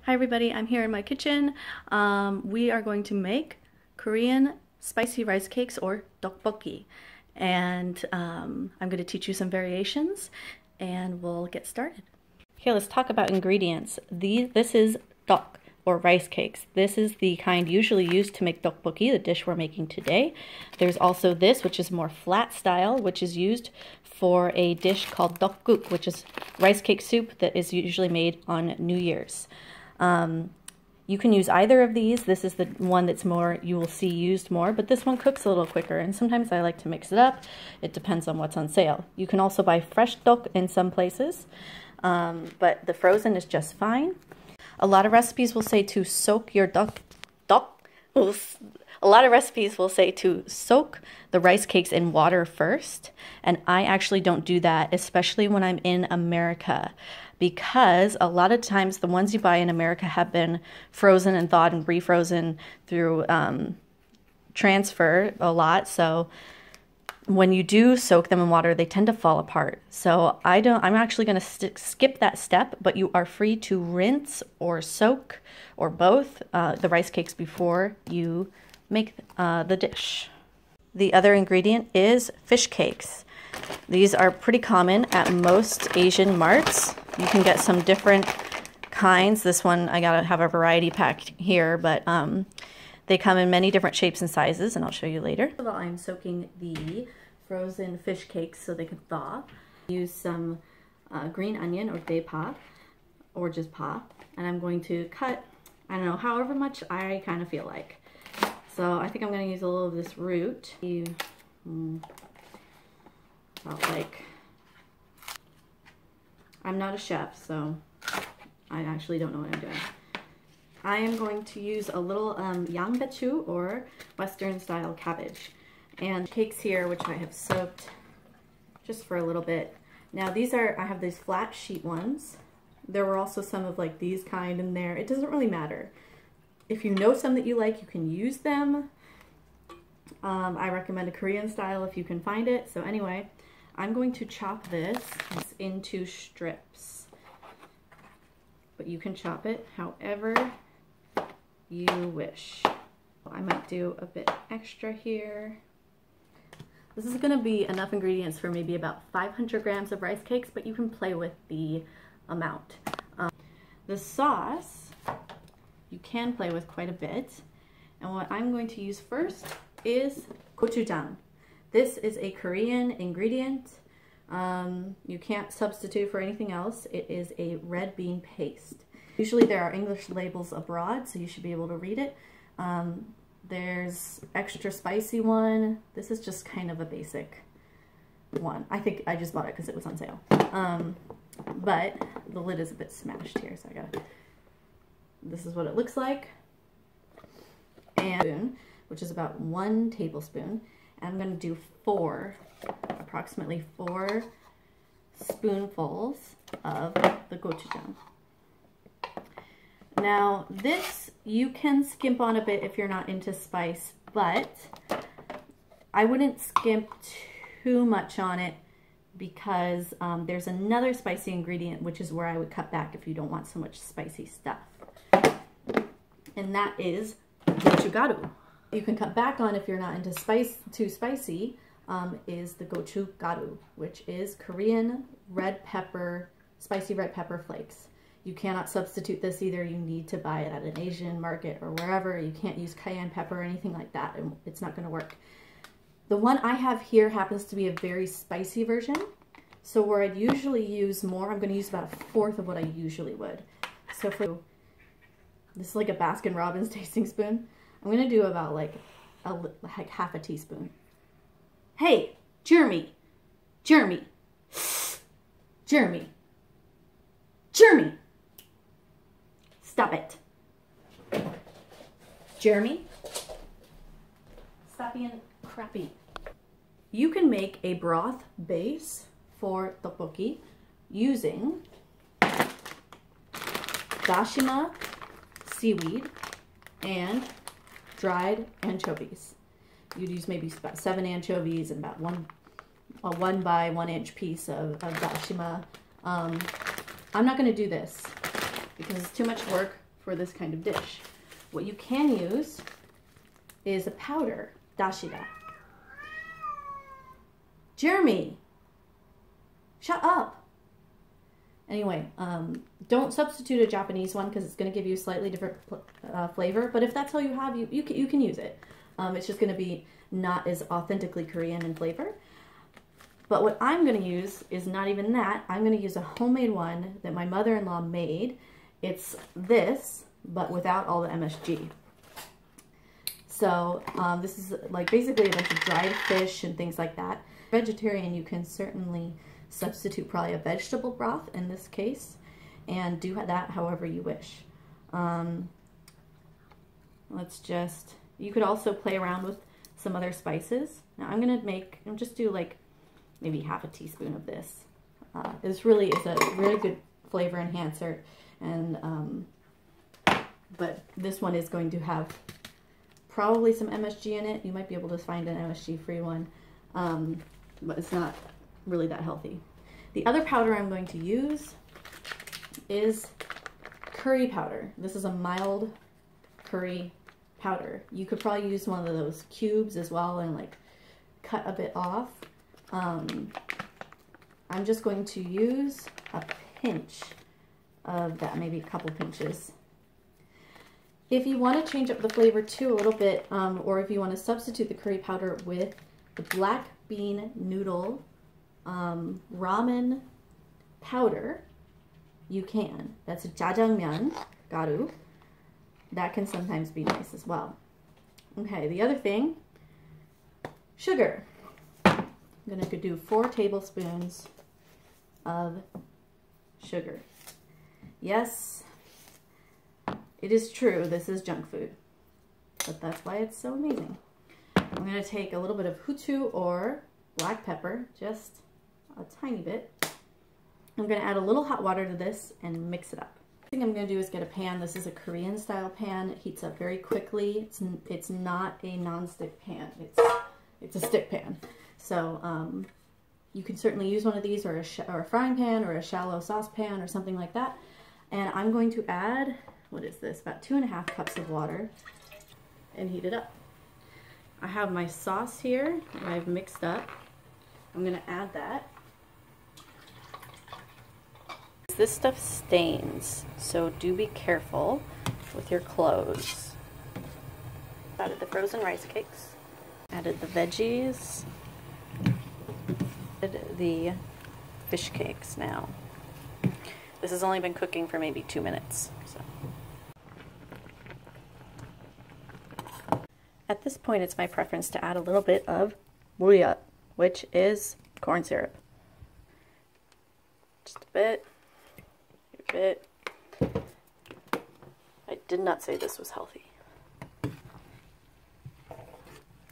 Hi everybody, I'm here in my kitchen. We are going to make Korean spicy rice cakes or Ddeokbokki. And I'm going to teach you some variations and we'll get started. Okay, let's talk about ingredients. This is deok or rice cakes. This is the kind usually used to make Ddeokbokki, the dish we're making today. There's also this, which is more flat style, which is used for a dish called deokguk, which is rice cake soup that is usually made on New Year's. You can use either of these. This is the one that's more, you will see used more, but this one cooks a little quicker, and sometimes I like to mix it up. It depends on what's on sale. You can also buy fresh deok in some places, but the frozen is just fine. A lot of recipes will say to soak your deok. A lot of recipes will say to soak the rice cakes in water first, and I actually don't do that, especially when I'm in America, because a lot of times the ones you buy in America have been frozen and thawed and refrozen through transfer a lot. So when you do soak them in water, they tend to fall apart. So I'm actually going to skip that step, but you are free to rinse or soak or both the rice cakes before you make the dish. The other ingredient is fish cakes. These are pretty common at most Asian marts. You can get some different kinds. This one, I gotta have a variety pack here, but they come in many different shapes and sizes, and I'll show you later. First of all, I'm soaking the frozen fish cakes so they can thaw. Use some green onion or daepa, or just pa, and I'm going to cut, I don't know, however much I kind of feel like. So I think I'm going to use a little of this root. About like, I'm not a chef, so I actually don't know what I'm doing. I am going to use a little yangbechu or Western style cabbage. And cakes here, which I have soaked just for a little bit. Now these are, I have these flat sheet ones. There were also some of like these kind in there. It doesn't really matter. If you know some that you like, you can use them. I recommend a Korean style if you can find it. So anyway, I'm going to chop this into strips. But you can chop it however you wish. I might do a bit extra here. This is going to be enough ingredients for maybe about 500 grams of rice cakes, but you can play with the amount. The sauce, you can play with quite a bit. And what I'm going to use first is gochujang. This is a Korean ingredient. You can't substitute for anything else. It is a red bean paste. Usually there are English labels abroad, so you should be able to read it. There's extra spicy one. This is just kind of a basic one. I think I just bought it because it was on sale. But the lid is a bit smashed here, so this is what it looks like. And which is about 1 tablespoon. And I'm going to do approximately 4 spoonfuls of the gochujang. Now this, you can skimp on a bit if you're not into spice, but I wouldn't skimp too much on it because there's another spicy ingredient, which is where I would cut back if you don't want so much spicy stuff. And that is gochugaru. You can cut back on if you're not into too spicy, is the gochugaru, which is Korean red pepper, spicy red pepper flakes. You cannot substitute this either. You need to buy it at an Asian market or wherever. You can't use cayenne pepper or anything like that. It's not going to work. The one I have here happens to be a very spicy version. So where I'd usually use more, I'm going to use about 1/4 of what I usually would. So for this is like a Baskin-Robbins tasting spoon. I'm going to do about like half a teaspoon. Hey, Jeremy, stop it. Jeremy, stop being crappy. You can make a broth base for tteokbokki using dashima seaweed and dried anchovies. You'd use maybe about 7 anchovies and about a 1 by 1 inch piece of dashima. I'm not going to do this because it's too much work for this kind of dish. What you can use is a powder, dashima. Jeremy, shut up. Anyway, don't substitute a Japanese one because it's going to give you a slightly different flavor. But if that's all you have, you can use it. It's just going to be not as authentically Korean in flavor. But what I'm going to use is not even that. I'm going to use a homemade one that my mother-in-law made. It's this, but without all the MSG. So this is like basically a bunch of dried fish and things like that. Vegetarian, you can certainly substitute probably a vegetable broth in this case, and do that however you wish. You could also play around with some other spices. Now I'm just do like maybe half a teaspoon of this. This really is a really good flavor enhancer, and but this one is going to have probably some MSG in it. You might be able to find an MSG-free one, but it's not really that healthy. The other powder I'm going to use is curry powder. This is a mild curry powder. You could probably use one of those cubes as well and like cut a bit off. I'm just going to use a pinch of that, maybe a couple pinches. If you want to change up the flavor too a little bit, or if you want to substitute the curry powder with the black bean noodle ramen powder, you can. That's a 짜장가루. That can sometimes be nice as well. Okay, the other thing, sugar. I'm going to do 4 tablespoons of sugar. Yes, it is true, this is junk food, but that's why it's so amazing. I'm going to take a little bit of hutu or black pepper, just a tiny bit. I'm going to add a little hot water to this and mix it up. The thing I'm going to do is get a pan. This is a Korean style pan. It heats up very quickly. It's not a non-stick pan. It's a stick pan. So you can certainly use one of these, or a frying pan, or a shallow saucepan, or something like that. And I'm going to add, what is this, about 2½ cups of water, and heat it up. I have my sauce here that I've mixed up. I'm going to add that. This stuff stains, so do be careful with your clothes. Added the frozen rice cakes. Added the veggies. Added the fish cakes now. This has only been cooking for maybe 2 minutes. So. At this point, it's my preference to add a little bit of perilla, which is corn syrup. Just a bit. A bit. I did not say this was healthy.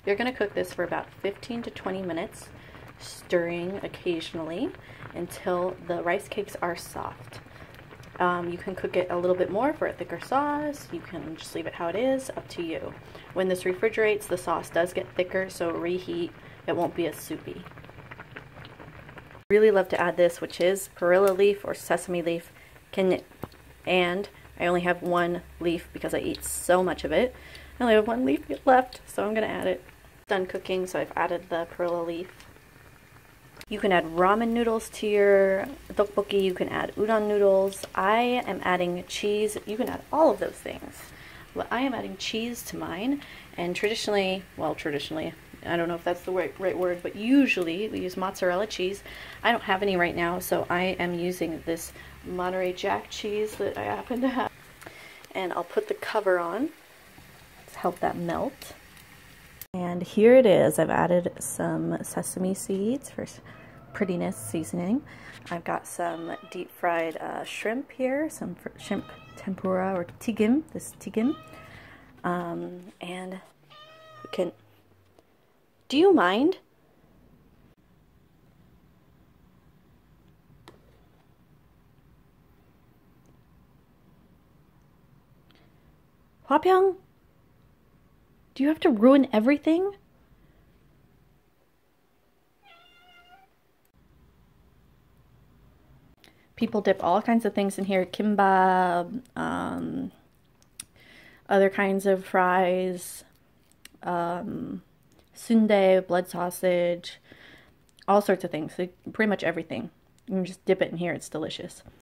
You're going to cook this for about 15 to 20 minutes, stirring occasionally until the rice cakes are soft. You can cook it a little bit more for a thicker sauce. You can just leave it how it is, up to you. When this refrigerates, the sauce does get thicker, so reheat. It won't be as soupy. Really love to add this, which is perilla leaf or sesame leaf, and I only have 1 leaf because I eat so much of it. I only have 1 leaf left, so I'm going to add it. It's done cooking, so I've added the perilla leaf. You can add ramen noodles to your Ddeokbokki. You can add udon noodles. I am adding cheese. You can add all of those things. But I am adding cheese to mine. And traditionally, I don't know if that's the right word, but usually we use mozzarella cheese. I don't have any right now, so I am using this Monterey Jack cheese that I happen to have. And I'll put the cover on to help that melt. And here it is. I've added some sesame seeds for prettiness seasoning. I've got some deep fried shrimp here, some shrimp tempura or tigim, this tigim. And we can, do you mind? Hwapyeong? Do you have to ruin everything? People dip all kinds of things in here. Kimbap, other kinds of fries, sundae, blood sausage, all sorts of things. So pretty much everything. You can just dip it in here. It's delicious.